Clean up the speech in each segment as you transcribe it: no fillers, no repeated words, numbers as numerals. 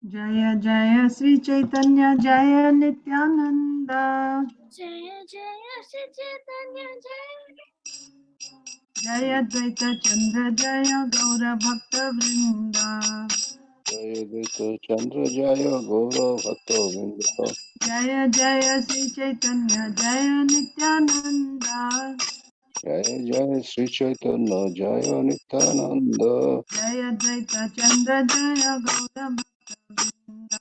Jaya Jaya Sri Caitanya Jaya Nityananda. Jaya Jaya Sri Caitanya Jaya. Jaya Dvaita Chandra Jaya Gaura Bhakta Vrinda. Jaya Dvaita Chandra Jaya Gaura Bhakta Vrinda. Jaya Jaya Sri Caitanya Jaya Nityananda. Jaya Jaya Sri Chaitanya Jaya Nityananda. Jaya Dvaita Chandra Jaya Gaura Bhakta Vrinda.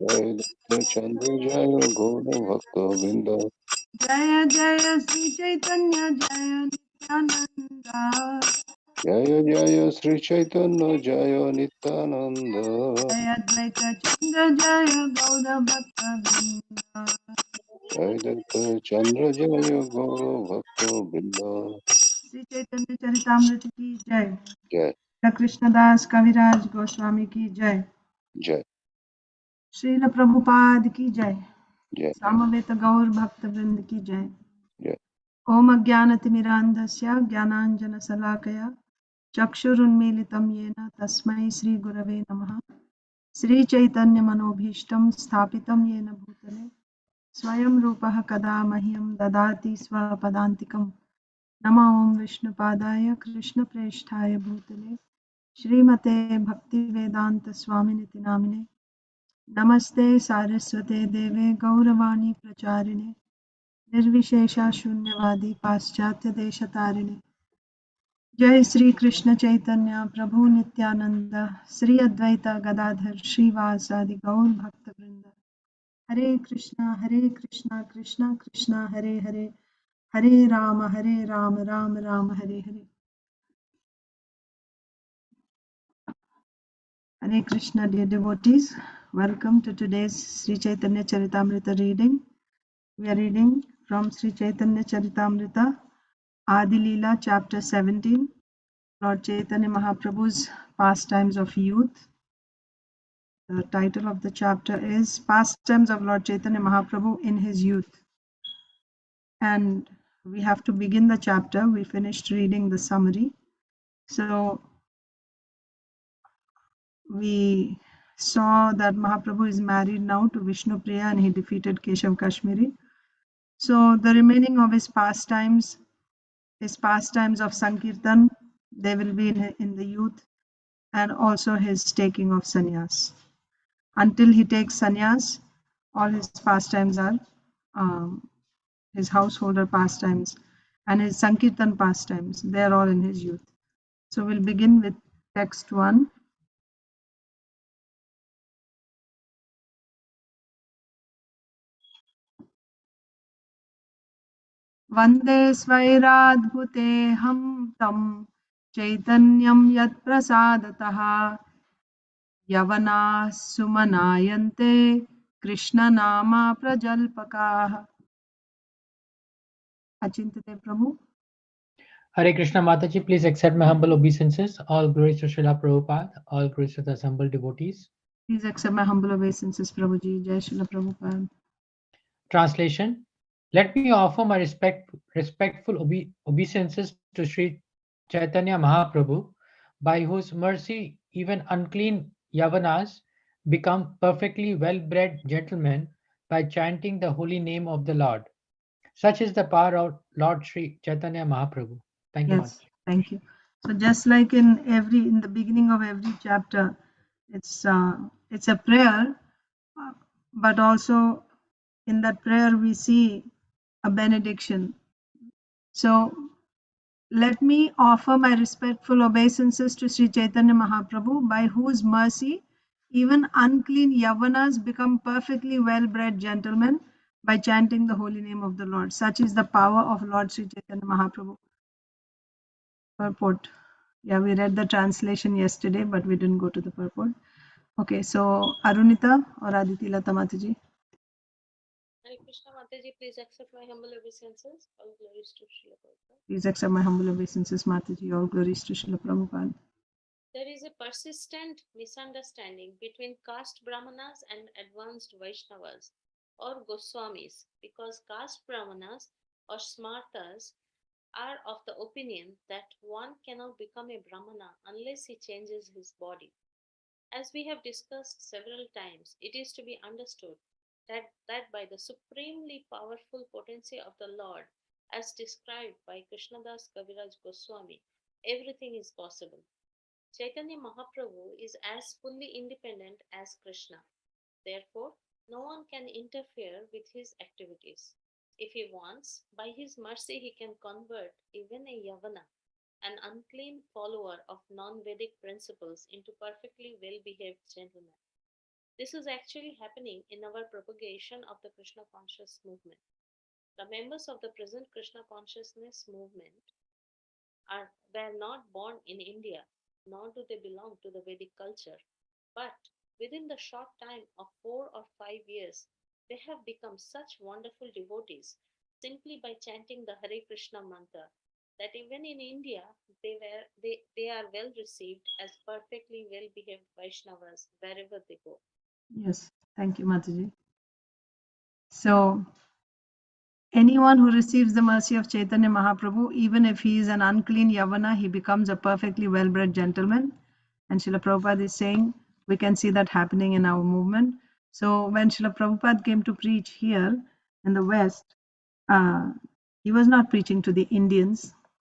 Jaya Dvaita Chandra Jaya Gaura Bhakta Vrinda. Jaya Jaya Sri Caitanya Jaya Nityananda. Jaya Jaya Sri Chaitanya Jaya Nityananda. Jaya Dvaita Chandra Jaya Gaura Bhakta Vrinda. Jaya Dvaita Chandra Jaya Gaura Bhakta Vrinda. Shri Chaitanya Charitamrita की जय। Jai Krishnadas कविराज गोस्वामी की जय। Jai Srila Prabhupada की जय। Jai Samaveda गौर भक्त वृंद की जय। Jai. ओम अज्ञानतिमिरान्धस्य ज्ञानाञ्जनशलाकया चक्षुरुन्मीलितं येन तस्मै श्रीगुरवे नमः। श्रीचैतन्यमनोभीष्टं स्थापितं येन भूतले स्वयं रूपः कदा मह्यं ददाति स्वपदान्तिकम्। नमो ओम विष्णुपादाय कृष्णप्रेष्ठाय भूतले श्रीमते भक्तिवेदांत स्वामिनिति नामिने। नमस्ते सारस्वते देवे गौरवाणी प्रचारिणे निर्विशेषा शून्यवादी पाश्चात्य देशतारिणे। जय श्री कृष्ण चैतन्य प्रभु नित्यानंद श्री अद्वैत गदाधर श्रीवासादि गौर भक्त वृंद। हरे Krishna Krishna Krishna Hare Hare Hare Ram Ram Ram Hare Hare. Hare Krishna, dear devotees. Welcome to today's Sri Chaitanya Charitamrita reading. We are reading from Sri Chaitanya Charitamrita, Adi Leela, chapter 17, Lord Chaitanya Mahaprabhu's Pastimes of Youth. The title of the chapter is Pastimes of Lord Chaitanya Mahaprabhu in his Youth. And we have to begin the chapter. We finished reading the summary. So we saw that Mahaprabhu is married now to Vishnu Priya and he defeated Keshav Kashmiri. So the remaining of his pastimes of Sankirtan, they will be in the youth, and also his taking of sannyas. Until he takes sannyas, all his pastimes are his householder pastimes, and his Sankirtan pastimes, they are all in his youth. So we'll begin with text 1. वन्दे स्वैराद्भुतेऽहं तं चैतन्यं यत्प्रसादतः यवनाः सुमनायन्ते कृष्णनामा प्रजल्पकाः। अचिंत्य प्रभु। Hare Krishna Mataji, please accept my humble obeisances. All glories to Srila Prabhupada, all glories to the assembled devotees. Please accept my humble obeisances, Prabhuji. Jai Srila Prabhupada. Translation. Let me offer my respectful obeisances to Sri Chaitanya Mahaprabhu, by whose mercy even unclean Yavanas become perfectly well-bred gentlemen by chanting the holy name of the Lord. Such is the power of Lord Sri Chaitanya Mahaprabhu. Thank you, Yes, Mataji. thank you. So just like in the beginning of every chapter, it's a prayer, but also in that prayer we see a benediction. So let me offer my respectful obeisances to Sri Chaitanya Mahaprabhu, by whose mercy even unclean Yavanas become perfectly well-bred gentlemen by chanting the holy name of the Lord. Such is the power of Lord Sri Chaitanya Mahaprabhu. Purport. Yeah, we read the translation yesterday, but we didn't go to the purport. Okay, so Arunita or Aditi Lata Mataji. Hare Krishna Mataji, please accept my humble obeisances. All glories to Srila Prabhupada. Please accept my humble obeisances, Mataji. All glories to Srila Prabhupada. There is a persistent misunderstanding between caste Brahmanas and advanced Vaishnavas or Goswamis, because caste Brahmanas or Smartas are of the opinion that one cannot become a Brahmana unless he changes his body. As we have discussed several times, it is to be understood that by the supremely powerful potency of the Lord, as described by Krishnadas Kaviraj Goswami, everything is possible. Chaitanya Mahaprabhu is as fully independent as Krishna. Therefore, no one can interfere with his activities. If he wants, by his mercy he can convert even a Yavana, an unclean follower of non Vedic principles, into perfectly well behaved gentlemen. This is actually happening in our propagation of the Krishna conscious movement. The members of the present Krishna consciousness movement were not born in India, nor do they belong to the Vedic culture, but within the short time of 4 or 5 years, they have become such wonderful devotees simply by chanting the Hare Krishna mantra that even in India they are well received as perfectly well behaved Vaishnavas wherever they go. Yes, thank you, Mataji. So, anyone who receives the mercy of Chaitanya Mahaprabhu, even if he is an unclean Yavana, he becomes a perfectly well bred gentleman. And Srila Prabhupada is saying we can see that happening in our movement. So, when Srila Prabhupada came to preach here in the West, he was not preaching to the Indians,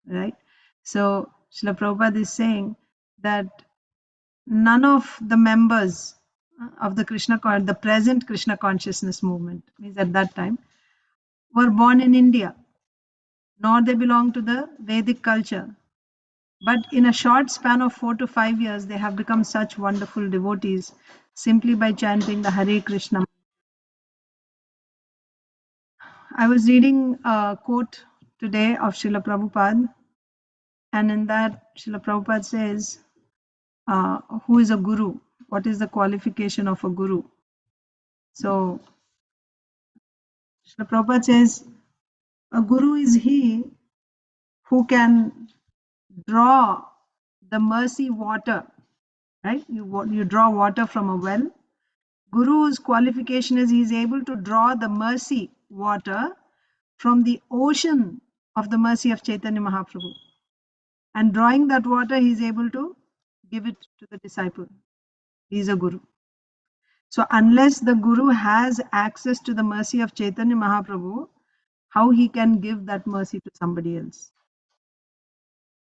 right? So, Srila Prabhupada is saying that none of the members of the present Krishna consciousness movement, means at that time, were born in India, nor they belong to the Vedic culture. But in a short span of 4 to 5 years, they have become such wonderful devotees simply by chanting the Hare Krishna. I was reading a quote today of Srila Prabhupada, and in that, Srila Prabhupada says, who is a guru? What is the qualification of a guru? So, Srila Prabhupada says, a guru is he who can draw the mercy water, right? You draw water from a well. Guru's qualification is he is able to draw the mercy water from the ocean of the mercy of Chaitanya Mahaprabhu. And drawing that water, he is able to give it to the disciple. He is a guru. So unless the guru has access to the mercy of Chaitanya Mahaprabhu, how he can give that mercy to somebody else?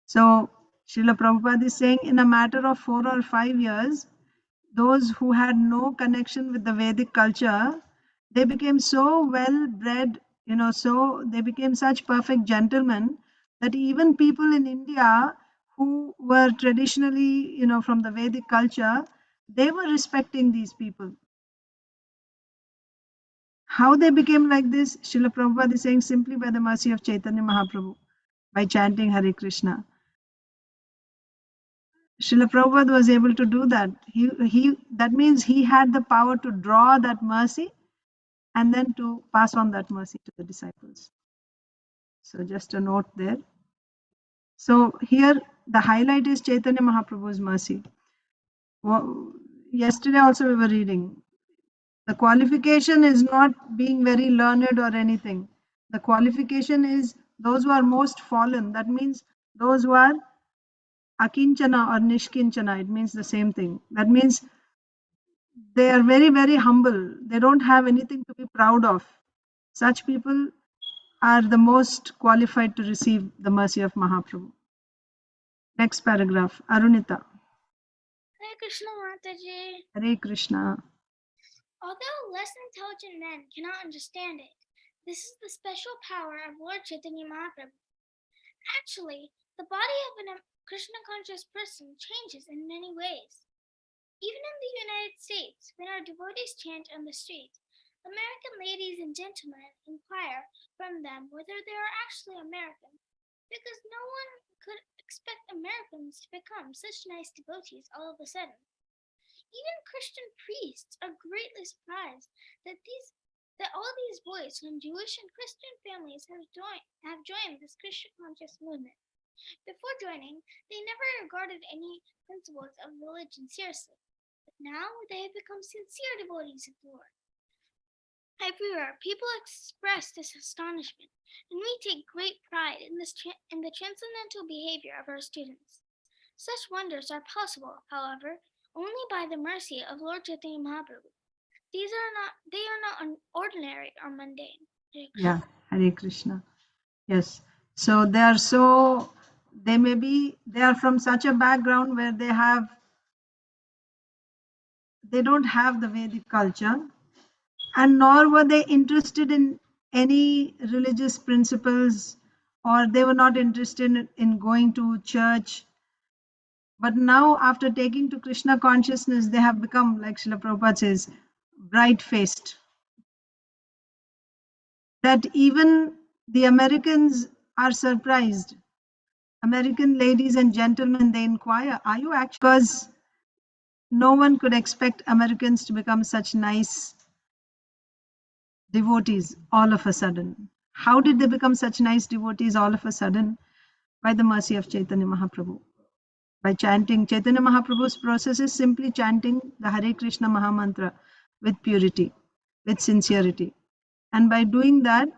So Srila Prabhupada is saying in a matter of 4 or 5 years, those who had no connection with the Vedic culture, they became so well bred, so they became such perfect gentlemen that even people in India who were traditionally, from the Vedic culture, they were respecting these people. How they became like this, Srila Prabhupada is saying simply by the mercy of Chaitanya Mahaprabhu, by chanting Hare Krishna. Srila Prabhupada was able to do that. That means he had the power to draw that mercy and then to pass on that mercy to the disciples. So just a note there. So here the highlight is Chaitanya Mahaprabhu's mercy. Yesterday also we were reading. The qualification is not being very learned or anything. The qualification is those who are most fallen. That means those who are akinchana or nishkinchana. It means the same thing. That means they are very, very humble. They don't have anything to be proud of. Such people are the most qualified to receive the mercy of Mahaprabhu. Next paragraph, Arunita. Hare Krishna Mataji. Hare Krishna. Although less intelligent men cannot understand it, this is the special power of Lord Chaitanya Mahaprabhu. Actually, the body of a Krishna conscious person changes in many ways. Even in the United States, when our devotees chant on the street, American ladies and gentlemen inquire from them whether they are actually American, because no one could expect Americans to become such nice devotees all of a sudden. Even Christian priests are greatly surprised that all these boys from Jewish and Christian families have joined this Krishna conscious movement. Before joining, they never regarded any principles of religion seriously, but now they have become sincere devotees of the Lord. Everywhere, people express this astonishment, and we take great pride in the transcendental behavior of our students. Such wonders are possible, however, only by the mercy of Lord Chaitanya Mahaprabhu. They are not ordinary or mundane. Hare Krishna. Yeah, Hare Krishna. Yes. So they are from such a background where they don't have the Vedic culture, and nor were they interested in any religious principles, or they were not interested in going to church. But now, after taking to Krishna consciousness, they have become, like Srila Prabhupada says, bright-faced. That even the Americans are surprised. American ladies and gentlemen, they inquire, are you actually? Because no one could expect Americans to become such nice devotees all of a sudden. How did they become such nice devotees all of a sudden? By the mercy of Chaitanya Mahaprabhu. By chanting. Chaitanya Mahaprabhu's process is simply chanting the Hare Krishna Mahamantra with purity, with sincerity. And by doing that,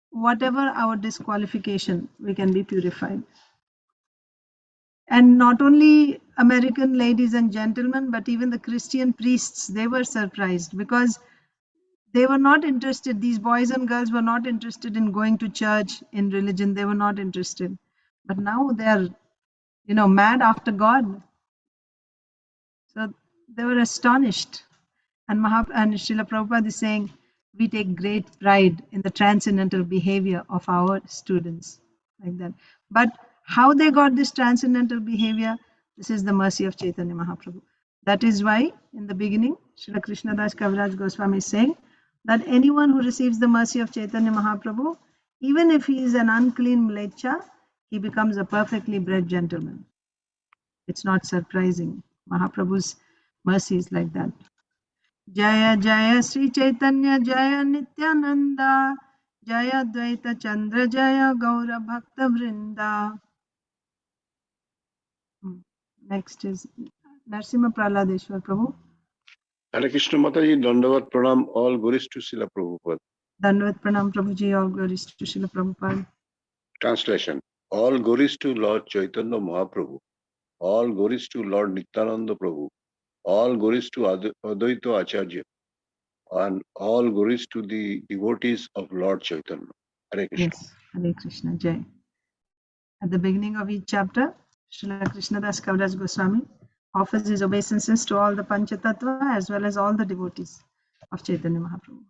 whatever our disqualification, we can be purified. And not only American ladies and gentlemen, but even the Christian priests, they were surprised because they were not interested. These boys and girls were not interested in going to church, in religion. They were not interested. But now they are, mad after God. So they were astonished. And Srila Prabhupada is saying, we take great pride in the transcendental behavior of our students, like that. But how they got this transcendental behavior, this is the mercy of Chaitanya Mahaprabhu. That is why, in the beginning, Srila Krishnadas Kaviraj Goswami is saying that anyone who receives the mercy of Chaitanya Mahaprabhu, even if he is an unclean mlecha, he becomes a perfectly bred gentleman. It's not surprising. Mahaprabhu's mercy is like that. Jaya Jaya Sri Chaitanya Jaya Nityananda Jaya Dvaita Chandra Jaya Gaura Bhakta Vrinda. Next is Narsimha Praladeshwar Prabhu. Hare Krishna Mataji, Dandavat Pranam, all glories to Srila Prabhupada. Dandavat Pranam Prabhuji, all glories to Srila Prabhupada. Translation. All glories to Lord Chaitanya Mahaprabhu. All glories to Lord Nityananda Prabhu. All glories to Advaita Acharya. And all glories to the devotees of Lord Chaitanya. Hare Krishna. Yes, Hare Krishna, Jai. At the beginning of each chapter, Srila Krishnadas Kaviraj Goswami offers his obeisances to all the Panchatattva as well as all the devotees of Chaitanya Mahaprabhu.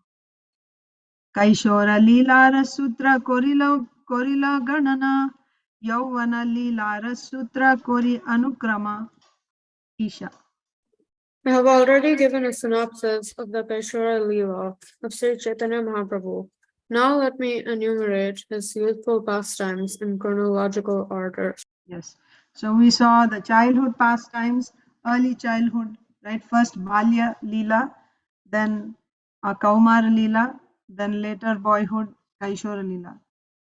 Kaishora Leela Sutra Korila Ganana Yauvana Leela Sutra Kori Anukrama Isha. I have already given a synopsis of the Kaishora Leela of Sri Chaitanya Mahaprabhu. Now let me enumerate his youthful pastimes in chronological order. Yes. So we saw the childhood pastimes, early childhood, right? First Balya Leela, then Kaumar Leela, then later boyhood Kaishora Leela.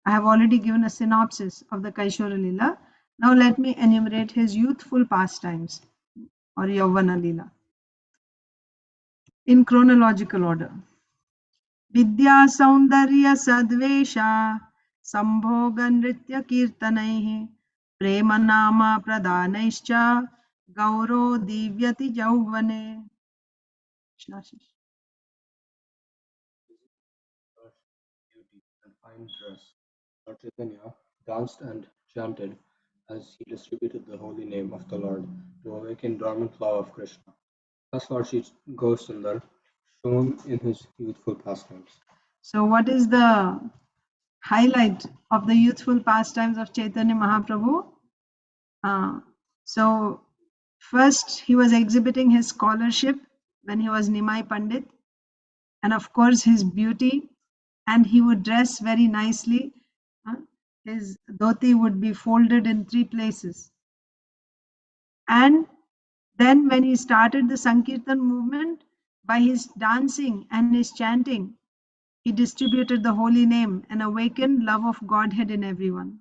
I have already given a synopsis of the Kaishora Leela. Now let me enumerate his youthful pastimes or Yauvana Leela in chronological order. Vidya Saundarya Sadvesha Sambhoga Nritya Kirtanaihi Prema Nama Pradanaischa Gauro Divyati Jauvane. Beauty and fine dress, Lord Chaitanya danced and chanted as he distributed the holy name of the Lord to awaken dormant love of Krishna. Thus Lord Sri Gosundar shone in his youthful pastimes. So what is the highlight of the youthful pastimes of Chaitanya Mahaprabhu? So first he was exhibiting his scholarship when he was Nimai Pandit, and of course his beauty, and he would dress very nicely. His dhoti would be folded in 3 places. And then when he started the Sankirtan movement, by his dancing and his chanting, he distributed the holy name and awakened love of Godhead in everyone.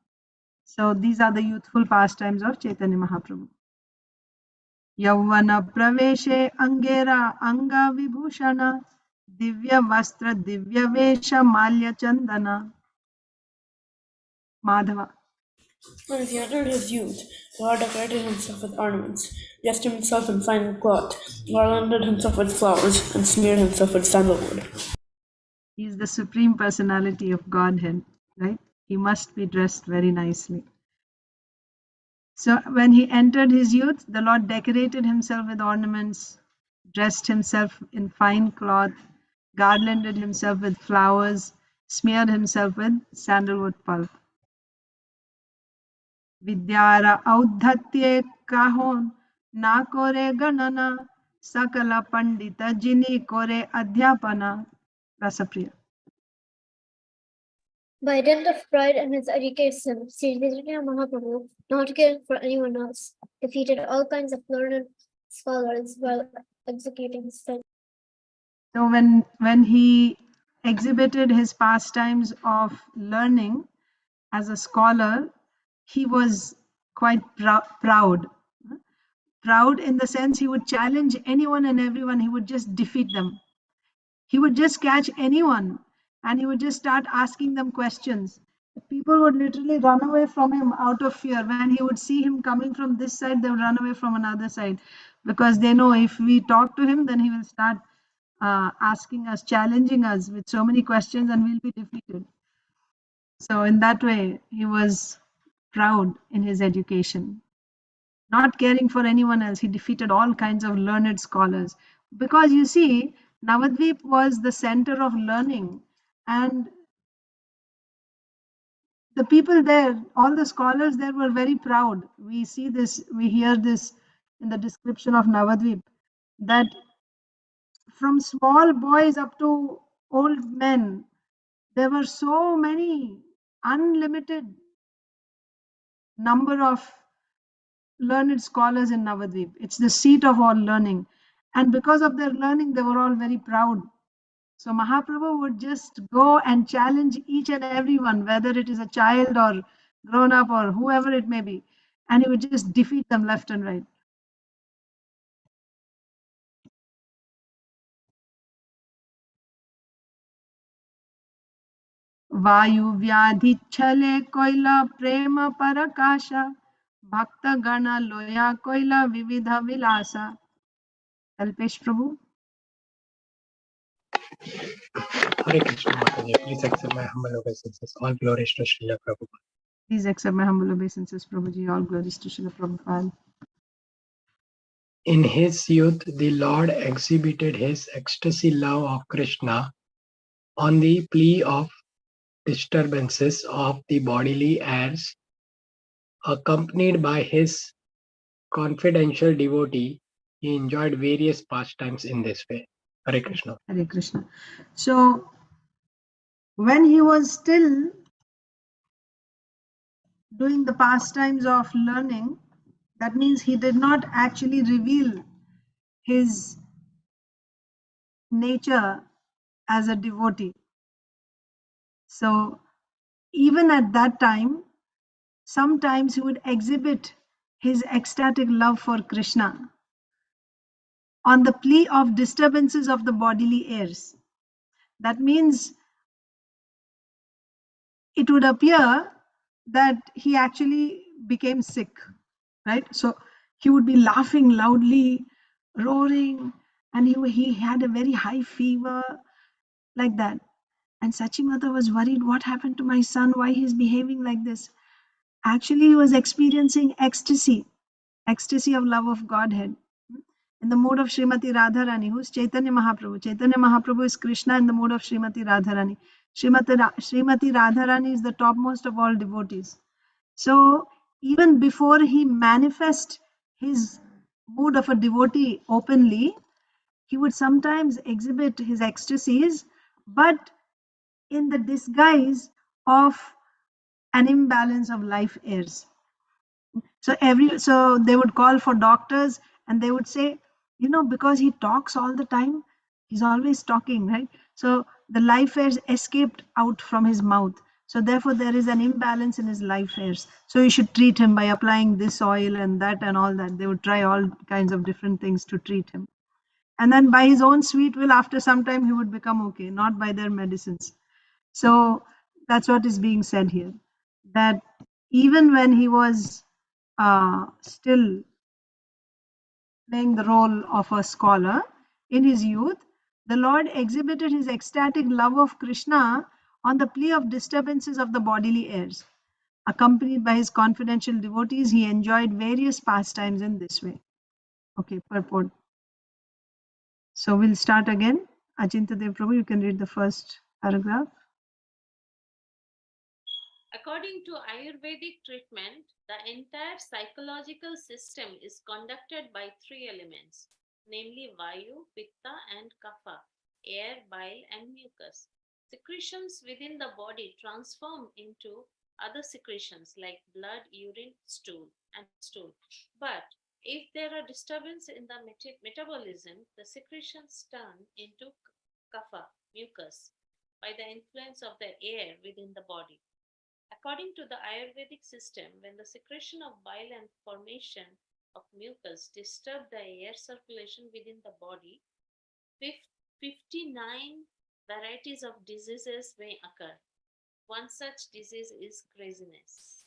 So these are the youthful pastimes of Chaitanya Mahaprabhu. Yauvana praveshe angera anga vibhushana divya vastra divya vesha malya chandana. Madhava. When he entered his youth, the Lord decorated himself with ornaments, dressed himself in fine cloth, garlanded himself with flowers, and smeared himself with sandalwood. He is the supreme personality of Godhead, right? He must be dressed very nicely. So when he entered his youth, the Lord decorated himself with ornaments, dressed himself in fine cloth, garlanded himself with flowers, smeared himself with sandalwood pulp. Vidyara audhatye kahon na kore ganana sakala pandita jini kore adhyapana. Rasapriya. By dint of pride in his education, Sri Chaitanya Mahaprabhu, not caring for anyone else, defeated all kinds of learned scholars while executing his studies. So when he exhibited his pastimes of learning as a scholar, he was quite proud. Proud in the sense he would challenge anyone and everyone, he would just defeat them. He would just catch anyone and he would just start asking them questions. People would literally run away from him out of fear. When he would see him coming from this side, they would run away from another side because they know if we talk to him, then he will start asking us, challenging us with so many questions, and we'll be defeated. So, in that way, he was proud in his education. Not caring for anyone else, he defeated all kinds of learned scholars. Because you see, Navadvip was the center of learning, and the people there, all the scholars there were very proud. We see this, we hear this in the description of Navadvip, that from small boys up to old men, there were so many, unlimited number of learned scholars in Navadvip. It's the seat of all learning. And because of their learning, they were all very proud. So Mahaprabhu would just go and challenge each and everyone, whether it is a child or grown up or whoever it may be. And he would just defeat them left and right. वायु व्याधि छले कोइला प्रेम परकाशा भक्त गण लोया कोइला विविध विलासा. Alpesh Prabhu. Hare Krishna Mataji, please accept my humble obeisances. All glories to Srila Prabhupada. Please accept my humble obeisances, Prabhuji. All glories to Srila Prabhupada. In his youth, the Lord exhibited his ecstasy love of Krishna on the plea of disturbances of the bodily airs, accompanied by his confidential devotee. He enjoyed various pastimes in this way. Hare Krishna. Hare Krishna. So, when he was still doing the pastimes of learning, that means he did not actually reveal his nature as a devotee. So, even at that time, sometimes he would exhibit his ecstatic love for Krishna on the plea of disturbances of the bodily airs. That means it would appear that he actually became sick, right? So he would be laughing loudly, roaring, and he had a very high fever, like that. And Sachimata was worried, what happened to my son? Why he's behaving like this? Actually, he was experiencing ecstasy of love of Godhead. In the mood of Srimati Radharani, who's Chaitanya Mahaprabhu. Chaitanya Mahaprabhu is Krishna in the mood of Srimati Radharani. Srimati Radharani is the topmost of all devotees. So even before he manifests his mood of a devotee openly, he would sometimes exhibit his ecstasies, but in the disguise of an imbalance of life airs. So they would call for doctors and they would say, because he talks all the time, he's always talking, right? So the life airs escaped out from his mouth. So therefore there is an imbalance in his life airs. So you should treat him by applying this oil and that and all that. They would try all kinds of different things to treat him. And then by his own sweet will, after some time, he would become okay, not by their medicines. So that's what is being said here. That even when he was still playing the role of a scholar in his youth, the Lord exhibited his ecstatic love of Krishna on the plea of disturbances of the bodily airs. Accompanied by his confidential devotees, he enjoyed various pastimes in this way. Okay, purport. So we'll start again. Achintadev Prabhu, you can read the first paragraph. According to Ayurvedic treatment, the entire psychological system is conducted by three elements, namely Vayu, Pitta, and Kapha, air, bile, and mucus. Secretions within the body transform into other secretions like blood, urine, stool. But if there are disturbances in the metabolism, the secretions turn into Kapha, mucus, by the influence of the air within the body. According to the Ayurvedic system, when the secretion of bile and formation of mucus disturb the air circulation within the body, 59 varieties of diseases may occur. One such disease is craziness.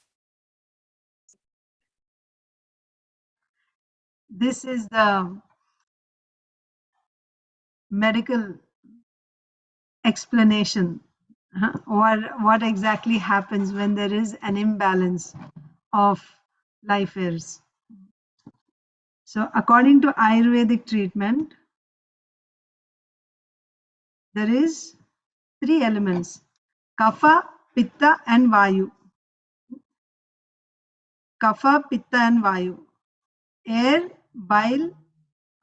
This is the medical explanation. What exactly happens when there is an imbalance of life airs. So according to Ayurvedic treatment, there is three elements: Kapha, Pitta, and Vayu. Kapha, Pitta, and Vayu. Air, bile.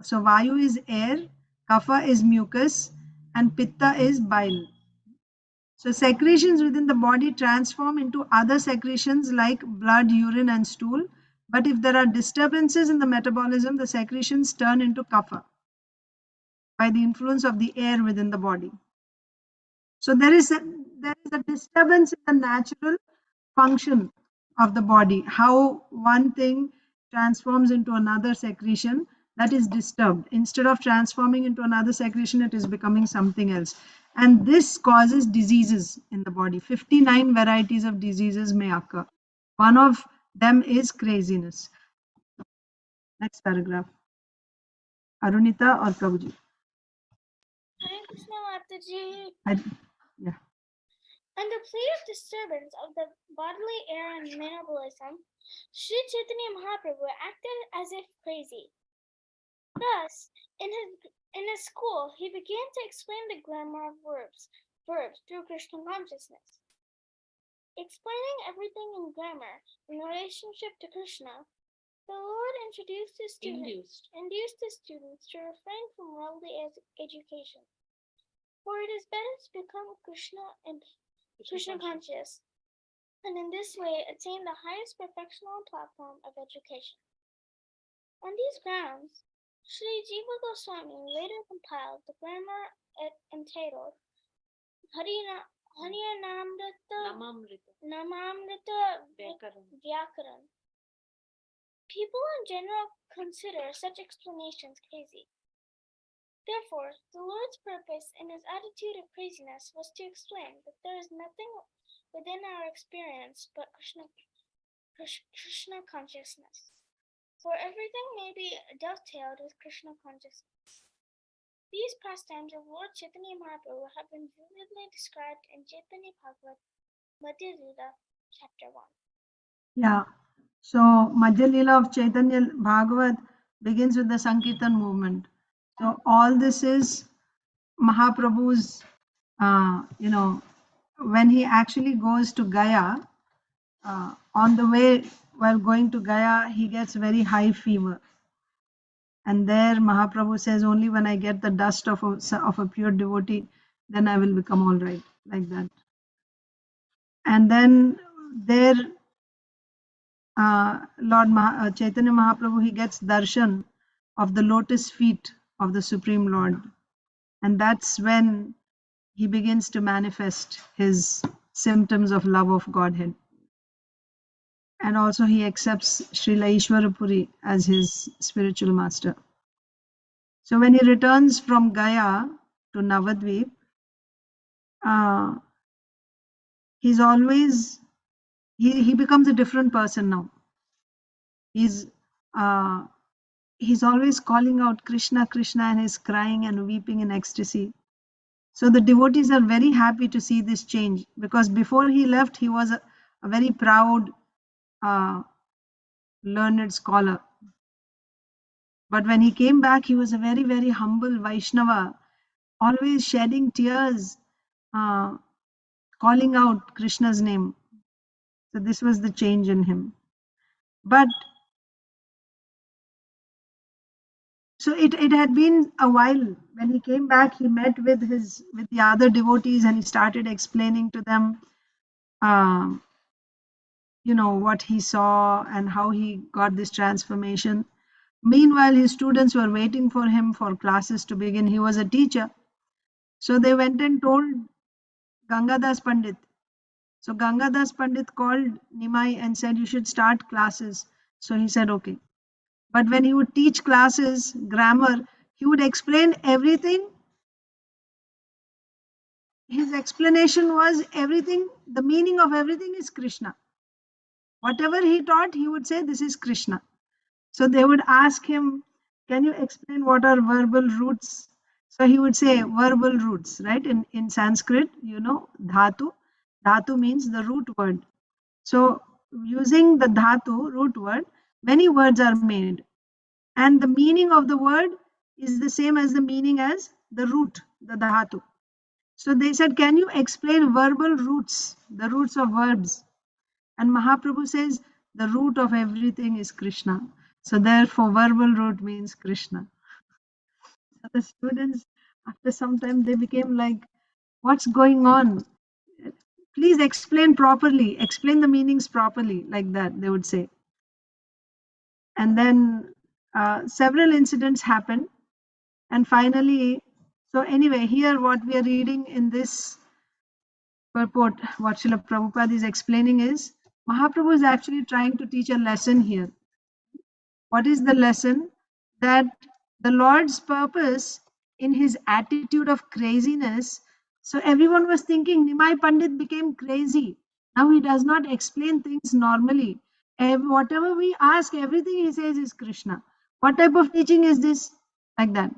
So Vayu is air, Kapha is mucus, and Pitta is bile. So secretions within the body transform into other secretions like blood, urine, and stool. But if there are disturbances in the metabolism, the secretions turn into Kapha by the influence of the air within the body. So there is a disturbance in the natural function of the body, how one thing transforms into another secretion that is disturbed. Instead of transforming into another secretion, it is becoming something else. And this causes diseases in the body. 59 varieties of diseases may occur. One of them is craziness. Next paragraph. Arunita or Prabhuji? Hare Krishna Mataji. Yeah. Under plea of disturbance of the bodily air and metabolism, Sri Chaitanya Mahaprabhu acted as if crazy. Thus, in his school, he began to explain the grammar of verbs through Krishna consciousness. Explaining everything in grammar in relationship to Krishna, the Lord induced his students to refrain from worldly education. For it is better to become Krishna and Krishna conscious, and in this way attain the highest perfectional platform of education. On these grounds, Sri Jiva Goswami later compiled the grammar entitled Namamrita Vyakaran. People in general consider such explanations crazy. Therefore, the Lord's purpose in his attitude of craziness was to explain that there is nothing within our experience but Krishna consciousness. For everything may be dovetailed with Krishna consciousness. These pastimes of Lord Chaitanya Mahaprabhu have been vividly described in Chaitanya Bhagavatam, Madhya Lila, chapter 1. Yeah. So Madhya Lila of Chaitanya Bhagavat begins with the Sankirtan movement. So all this is Mahaprabhu's, when he actually goes to Gaya, on the way while going to Gaya, he gets very high fever. And there Mahaprabhu says, only when I get the dust of a pure devotee, then I will become all right, like that. And then there, Lord Chaitanya Mahaprabhu, he gets darshan of the lotus feet of the Supreme Lord. And that's when he begins to manifest his symptoms of love of Godhead. And also he accepts Srila Ishwarapuri as his spiritual master. So when he returns from Gaya to Navadvip, he's always he becomes a different person now. He's always calling out Krishna, Krishna, and he's crying and weeping in ecstasy. So the devotees are very happy to see this change, because before he left, he was a very proud, learned scholar. But when he came back, he was a very, very humble Vaishnava, always shedding tears, calling out Krishna's name. So this was the change in him. But so it had been a while. When he came back, he met with the other devotees, and he started explaining to them, what he saw and how he got this transformation. Meanwhile, his students were waiting for him for classes to begin. He was a teacher. So they went and told Gangadas Pandit. So Gangadas Pandit called Nimai and said, you should start classes. So he said, okay. But when he would teach classes, grammar, he would explain everything. His explanation was everything, the meaning of everything is Krishna. Whatever he taught, he would say, this is Krishna. So they would ask him, can you explain what are verbal roots? So he would say verbal roots, right? In Sanskrit, dhatu. Dhatu means the root word. So using the dhatu, root word, many words are made. And the meaning of the word is the same as the meaning as the root, the dhatu. So they said, can you explain verbal roots, the roots of verbs? And Mahaprabhu says, the root of everything is Krishna. So therefore, verbal root means Krishna. So the students, after some time, they became like, what's going on? Please explain properly, explain the meanings properly, like that, they would say. And then several incidents happened. And finally, so anyway, here what we are reading in this purport, what Srila Prabhupada is explaining is, Mahaprabhu is actually trying to teach a lesson here. What is the lesson? That the Lord's purpose in his attitude of craziness, so everyone was thinking Nimai Pandit became crazy. Now he does not explain things normally. Whatever we ask, everything he says is Krishna. What type of teaching is this? Like that.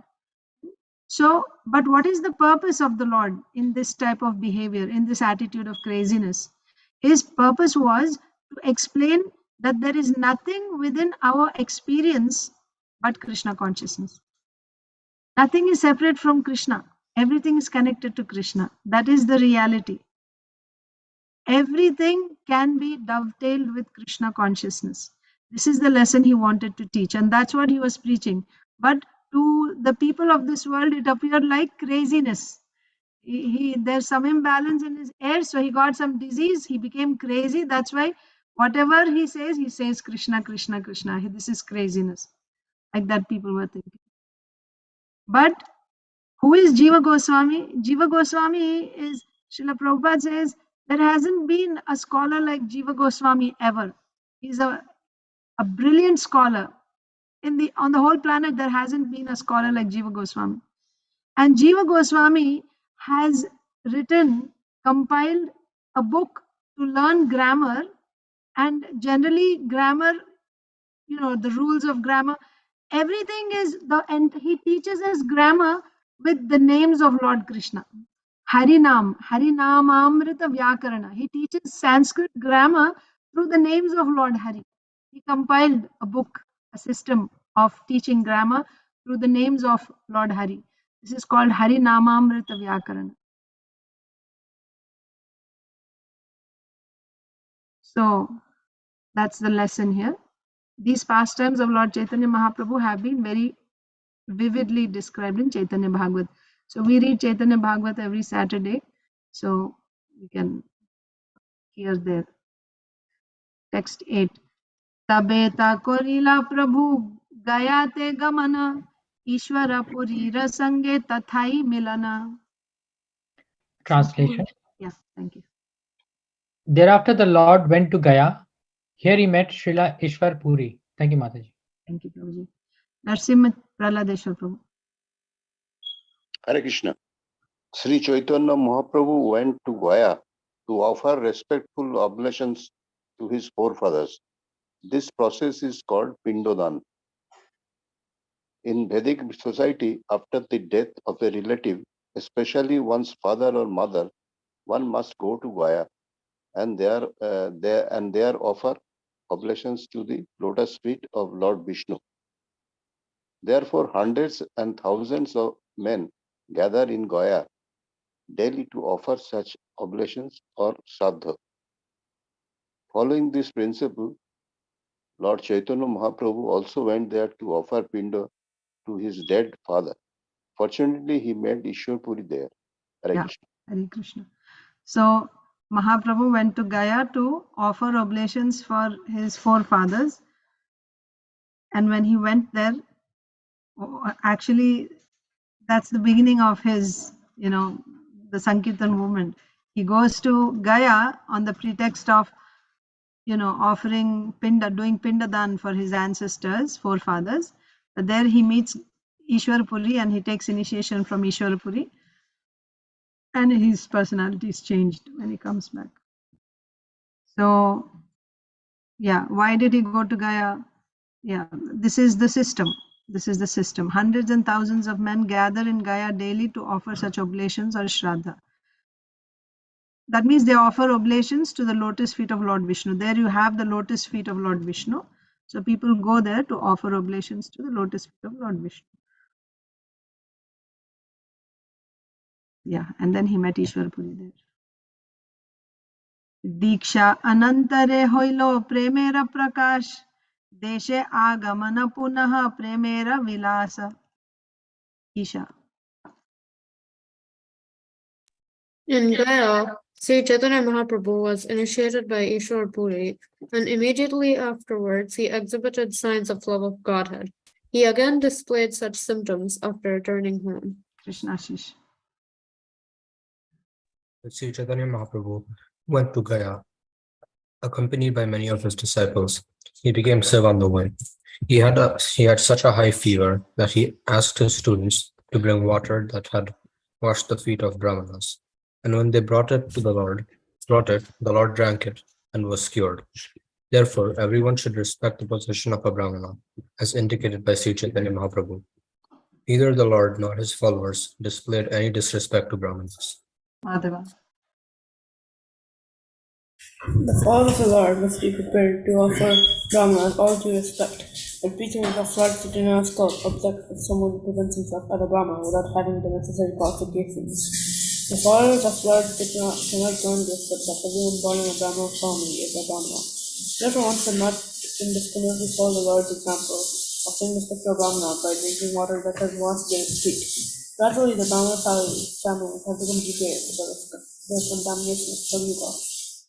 So, but what is the purpose of the Lord in this type of behavior, in this attitude of craziness? His purpose was to explain that there is nothing within our experience but Krishna consciousness. Nothing is separate from Krishna. Everything is connected to Krishna. That is the reality. Everything can be dovetailed with Krishna consciousness. This is the lesson he wanted to teach, and that's what he was preaching. But to the people of this world, it appeared like craziness. There's some imbalance in his air, so he got some disease. He became crazy. That's why whatever he says Krishna, Krishna, Krishna. This is craziness. Like that, people were thinking. But who is Jiva Goswami? Jiva Goswami is, Srila Prabhupada says, there hasn't been a scholar like Jiva Goswami ever. He's a brilliant scholar. On the whole planet, there hasn't been a scholar like Jiva Goswami. And Jiva Goswami has compiled a book to learn grammar, and generally grammar, the rules of grammar, everything is and he teaches us grammar with the names of Lord Krishna. Harinamamrita Vyakarana. He teaches Sanskrit grammar through the names of Lord Hari. He compiled a book, a system of teaching grammar through the names of Lord Hari. This is called Harinamamrita Vyakarana. So that's the lesson here. These pastimes of Lord Chaitanya Mahaprabhu have been very vividly described in Chaitanya Bhagavat. So we read Chaitanya Bhagavat every Saturday, so we can hear there. Text 8. Tabeta korila prabhu gayate gamana Ishwara purira sange tathai milana. Translation. Yeah, thank you. Thereafter, the Lord went to Gaya. Here he met Srila Ishwar Puri. Thank you, Mataji. Thank you, Prabhuji. Narsimha Praladeshwar Prabhu. Hare Krishna. Sri Chaitanya Mahaprabhu went to Gaya to offer respectful oblations to his forefathers. This process is called Pindodan. In Vedic society, after the death of a relative, especially one's father or mother, one must go to Gaya and there offer oblations to the lotus feet of Lord Vishnu. Therefore, hundreds and thousands of men gather in Gaya daily to offer such oblations or sadha. Following this principle, Lord Chaitanya Mahaprabhu also went there to offer pinda to his dead father. Fortunately, he made Ishwar Puri there. Hare Yeah, Krishna. Hare Krishna. So Mahaprabhu went to Gaya to offer oblations for his forefathers. And when he went there, actually, that's the beginning of his, the Sankirtan movement. He goes to Gaya on the pretext of, offering doing pindadan for his ancestors, forefathers. But there he meets Ishwar Puri and he takes initiation from Ishwar Puri. And his personality is changed when he comes back. So, yeah, why did he go to Gaya? Yeah, this is the system. This is the system. Hundreds and thousands of men gather in Gaya daily to offer such oblations or shraddha. That means they offer oblations to the lotus feet of Lord Vishnu. There you have the lotus feet of Lord Vishnu. So people go there to offer oblations to the lotus feet of Lord Vishnu. Yeah, and then he met Ishwar Puri there. Diksha anantare hoilo premera prakash. Deshe agamana punaha premera vilasa. Isha. In Gaya, Sri Chaitanya Mahaprabhu was initiated by Ishwar Puri, and immediately afterwards he exhibited signs of love of Godhead. He again displayed such symptoms after returning home. Krishna Ashish. Sri Chaitanya Mahaprabhu went to Gaya, accompanied by many of his disciples. He became sick on the way. He had such a high fever that he asked his students to bring water that had washed the feet of brahmanas. And when they brought it, the Lord drank it and was cured. Therefore, everyone should respect the position of a brahmana, as indicated by Sri Chaitanya Mahaprabhu. Neither the Lord nor his followers displayed any disrespect to brahmanas. Madhava. The fall of the Lord must be prepared to offer Brahmanas all due respect. The preaching of Lord Caitanya's cult object if someone presents himself as a Brahmana without having the necessary qualifications. The followers of Lord Chaitanya cannot join this, but that everyone born in a Brahmana family is a Brahmana. Therefore, one should not indiscriminately follow the Lord's example of paying respect to a Brahmana by drinking water that has washed their feet. Gradually, the Brahmana families have become degraded because of the contamination of Kali-yuga.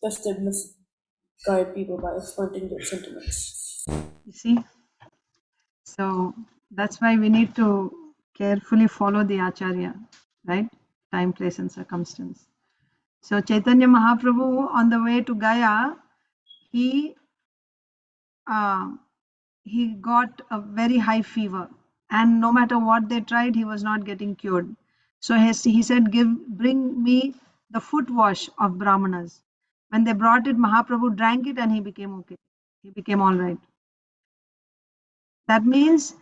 Thus they misguide people by exploiting their sentiments. You see? So that's why we need to carefully follow the Acharya, right? Time, place, and circumstance. So Chaitanya Mahaprabhu on the way to Gaya, he got a very high fever, and no matter what they tried, he was not getting cured. So he said, bring me the foot wash of Brahmanas. When they brought it, Mahaprabhu drank it and he became okay. He became all right. That means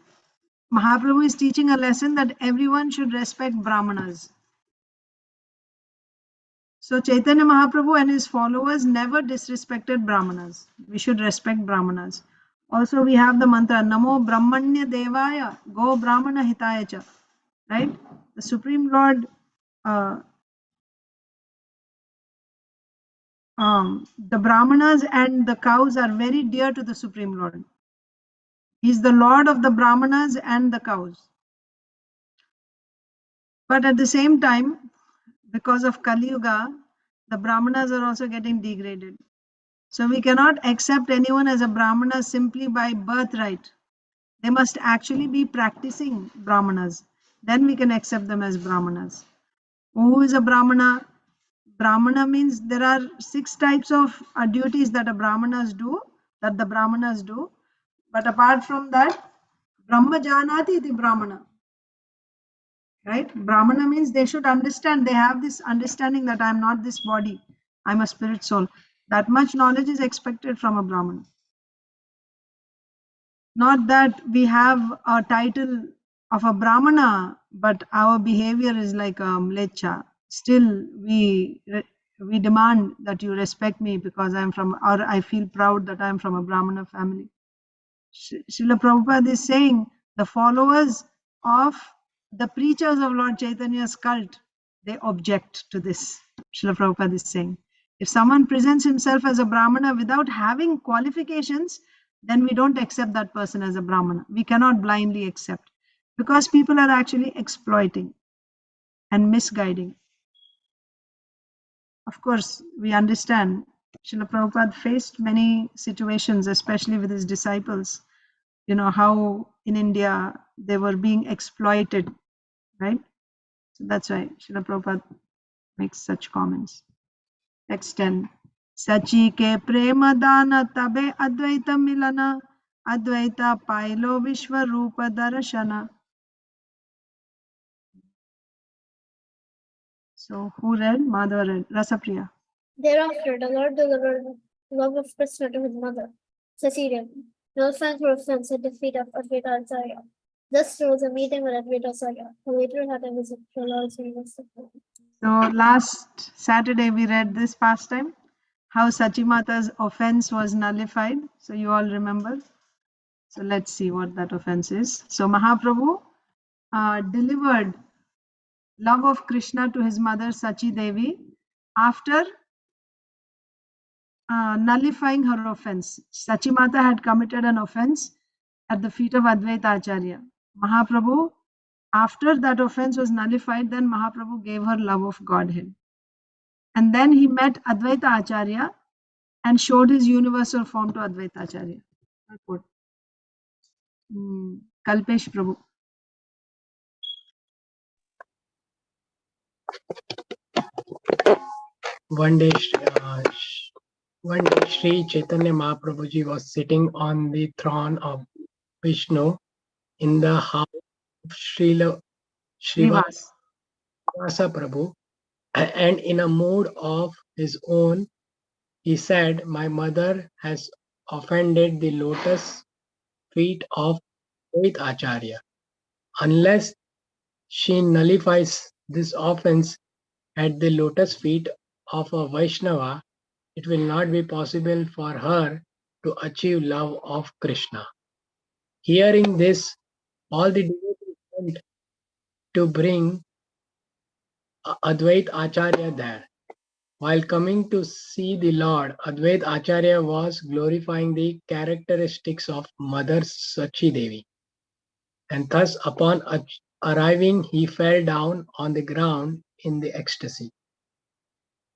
Mahaprabhu is teaching a lesson that everyone should respect Brahmanas. So Chaitanya Mahaprabhu and his followers never disrespected Brahmanas. We should respect Brahmanas. Also, we have the mantra Namo Brahmanya Devaya Go Brahmana Hitaya Cha. Right? The Supreme Lord, the Brahmanas and the cows are very dear to the Supreme Lord. He's the Lord of the Brahmanas and the cows. But at the same time, because of Kali Yuga, the Brahmanas are also getting degraded. So we cannot accept anyone as a Brahmana simply by birthright. They must actually be practicing Brahmanas. Then we can accept them as Brahmanas. Who is a Brahmana? Brahmana means there are 6 types of duties that the Brahmanas do. But apart from that, Brahma Janati iti Brahmana. Right? Brahmana means they should understand, they have this understanding that I am not this body, I am a spirit soul. That much knowledge is expected from a Brahmana. Not that we have a title of a Brahmana, but our behavior is like a mlecha. Still, we demand that you respect me because I'm from, or I feel proud that I'm from a Brahmana family. Srila Prabhupada is saying the followers of the preachers of Lord Chaitanya's cult, they object to this. Srila Prabhupada is saying, if someone presents himself as a Brahmana without having qualifications, then we don't accept that person as a Brahmana. We cannot blindly accept because people are actually exploiting and misguiding. Of course, we understand Srila Prabhupada faced many situations, especially with his disciples. You know, how in India they were being exploited, right? So that's why Srila Prabhupada makes such comments. Text 10. Sachi ke prema dana tabe advaita milana, advaita pailo vishwa rupa darashana. So who read? Madhava read. Rasapriya. Thereafter, the Lord delivered the love of Krishna to his mother, Sachi. No offense for offense at the feet of Advaita Acharya. Thus there was a meeting with Advaita Acharya, who later had a visit to Lord's University. So last Saturday we read this pastime, how Sachimata's offense was nullified. So you all remember. So let's see what that offense is. So Mahaprabhu delivered love of Krishna to his mother Sachi Devi after nullifying her offense. Sachimata had committed an offense at the feet of Advaita Acharya. Mahaprabhu, after that offense was nullified, then Mahaprabhu gave her love of Godhead. And then he met Advaita Acharya and showed his universal form to Advaita Acharya. Kalpesh Prabhu. One day, Sri Chaitanya Mahaprabhuji was sitting on the throne of Vishnu in the house of Srivasa Srivas. Prabhu, and in a mood of his own, he said, "My mother has offended the lotus feet of Advaita Acharya. Unless she nullifies this offense at the lotus feet of a Vaishnava, it will not be possible for her to achieve love of Krishna." Hearing this, all the devotees went to bring Advait Acharya there. While coming to see the Lord, Advait Acharya was glorifying the characteristics of Mother Sachi Devi. And thus, upon arriving, he fell down on the ground in the ecstasy.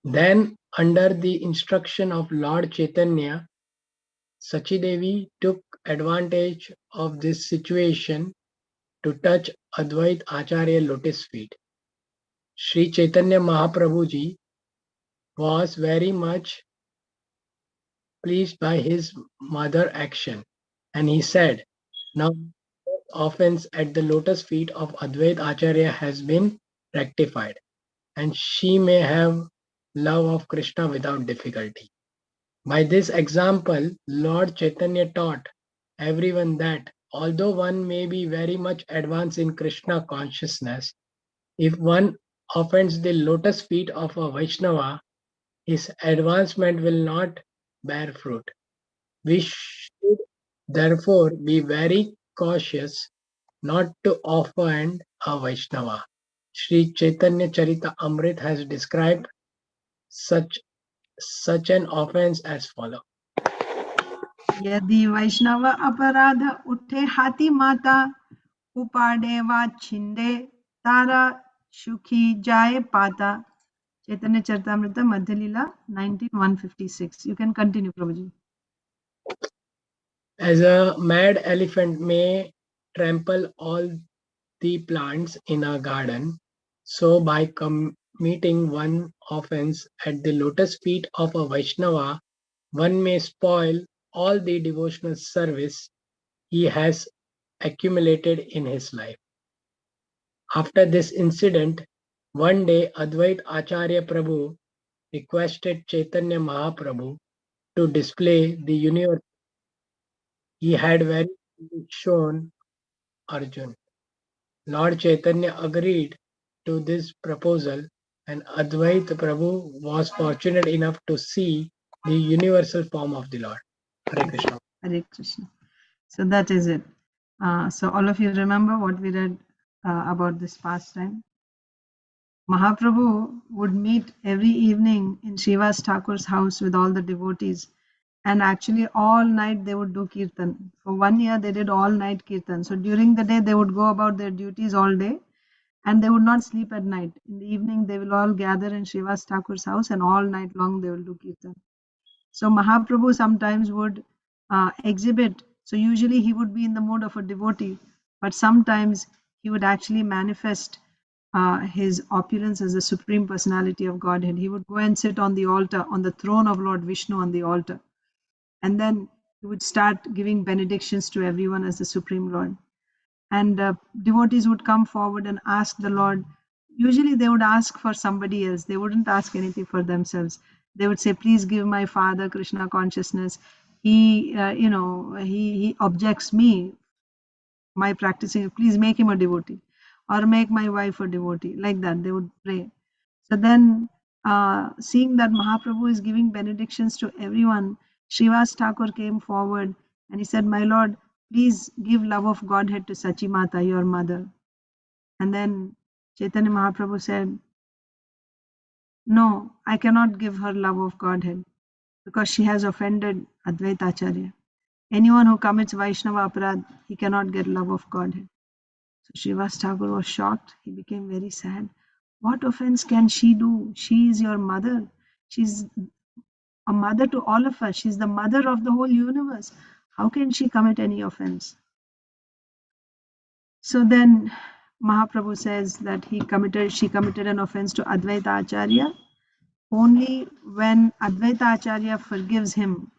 Then, under the instruction of Lord Chaitanya, Sachi Devi took advantage of this situation to touch Advait Acharya lotus feet. Sri Chaitanya Mahaprabhuji was very much pleased by his mother action, and he said, "Now offense at the lotus feet of Advait Acharya has been rectified, and she may have love of Krishna without difficulty." By this example, Lord Chaitanya taught everyone that although one may be very much advanced in Krishna consciousness, if one offends the lotus feet of a Vaishnava, his advancement will not bear fruit. We should therefore be very cautious not to offend a Vaishnava. Sri Chaitanya Charita Amrit has described such an offense as follows. यदि वैष्णव अपराध उठे हाथी माता उपाड़े वा छिंदे तारा सुखी जाए पाता. Chaitanya Charitamrita Madhya Leela 19:156. You can continue, Prabhuji. As a mad elephant may trample all the plants in a garden, so by committing one offense at the lotus feet of a Vaishnava, one may spoil all the devotional service he has accumulated in his life. After this incident, one day Advait Acharya Prabhu requested Chaitanya Mahaprabhu to display the universe he had very clearly shown Arjun. Lord Chaitanya agreed to this proposal, and Advaita Prabhu was fortunate enough to see the universal form of the Lord. Hare Krishna. Hare Krishna. So that is it. So all of you remember what we read about this pastime. Mahaprabhu would meet every evening in Srivas Thakur's house with all the devotees, and actually all night they would do kirtan. For 1 year they did all night kirtan. So during the day they would go about their duties all day, and they would not sleep at night. In the evening they will all gather in Srivas Thakur's house, and all night long they will do kirtan. So Mahaprabhu sometimes would exhibit. So usually he would be in the mood of a devotee, but sometimes he would actually manifest his opulence as the Supreme Personality of Godhead. He would go and sit on the altar, on the throne of Lord Vishnu on the altar. And then he would start giving benedictions to everyone as the Supreme Lord. And devotees would come forward and ask the Lord. Usually they would ask for somebody else. They wouldn't ask anything for themselves. They would say, please give my father Krishna consciousness. He objects me, my practicing. Please make him a devotee, or make my wife a devotee. Like that, they would pray. So then, seeing that Mahaprabhu is giving benedictions to everyone, Srivas Thakur came forward and he said, my Lord, please give love of Godhead to Sachi Mata, your mother. And then Chaitanya Mahaprabhu said, no, I cannot give her love of Godhead because she has offended Advaita Acharya. Anyone who commits Vaishnava Aparad, he cannot get love of Godhead. So Srivas Thakur was shocked. He became very sad. What offense can she do? She is your mother. She's a mother to all of us. She's the mother of the whole universe. How can she commit any offense? So then Mahaprabhu says that she committed an offense to Advaita Acharya only when Advaita Acharya forgives him.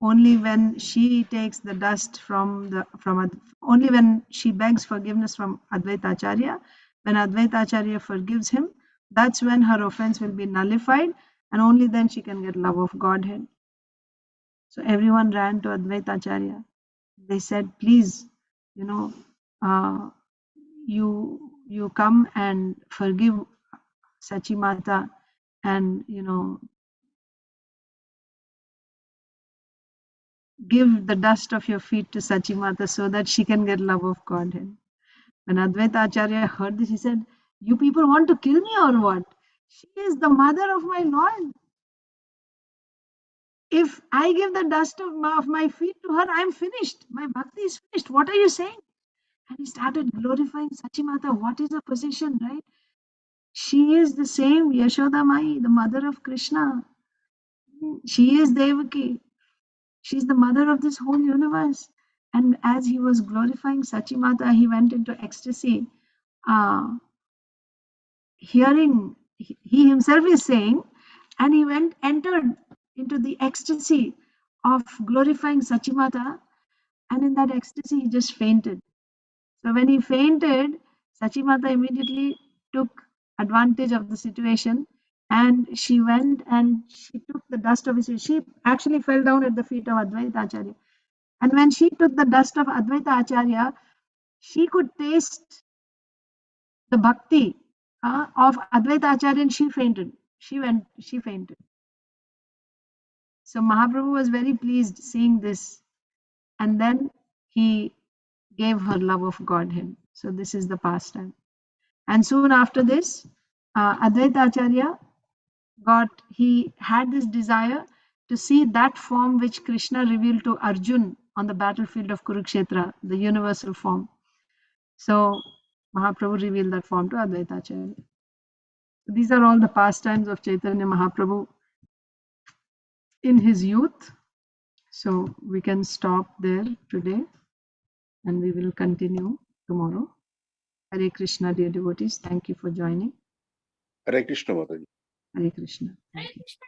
Only when she takes the dust only when she begs forgiveness from Advaita Acharya, when Advaita Acharya forgives him, that's when her offense will be nullified, and only then she can get love of Godhead. So everyone ran to Advaita Acharya. They said, please, you come and forgive Sachi Mata, and give the dust of your feet to Sachi Mata so that she can get love of Godhead. When Advaita Acharya heard this, he said, you people want to kill me or what? She is the mother of my Lord. If I give the dust of my feet to her, I'm finished. My bhakti is finished. What are you saying? And he started glorifying Sachi Mata. What is her position, right? She is the same Yashoda Mai, the mother of Krishna. She is Devaki. She's the mother of this whole universe. And as he was glorifying Sachi Mata, he went into ecstasy. Hearing, he himself is saying, and he entered into the ecstasy of glorifying Sachi Mata, and in that ecstasy he just fainted. So when he fainted, Sachi Mata immediately took advantage of the situation, and she went and she took the dust of his feet. She actually fell down at the feet of Advaita Acharya. And when she took the dust of Advaita Acharya, she could taste the bhakti of Advaita Acharya, and she fainted. She fainted. So Mahaprabhu was very pleased seeing this, and then he gave her love of Godhead. So this is the pastime. And soon after this, Advaita Acharya he had this desire to see that form which Krishna revealed to Arjun on the battlefield of Kurukshetra, the universal form. So Mahaprabhu revealed that form to Advaita Acharya. These are all the pastimes of Chaitanya Mahaprabhu in his youth. So we can stop there today, and we will continue tomorrow. Hare Krishna, dear devotees. Thank you for joining. Hare Krishna, Mataji. Hare Krishna. Hare Thank you. Krishna.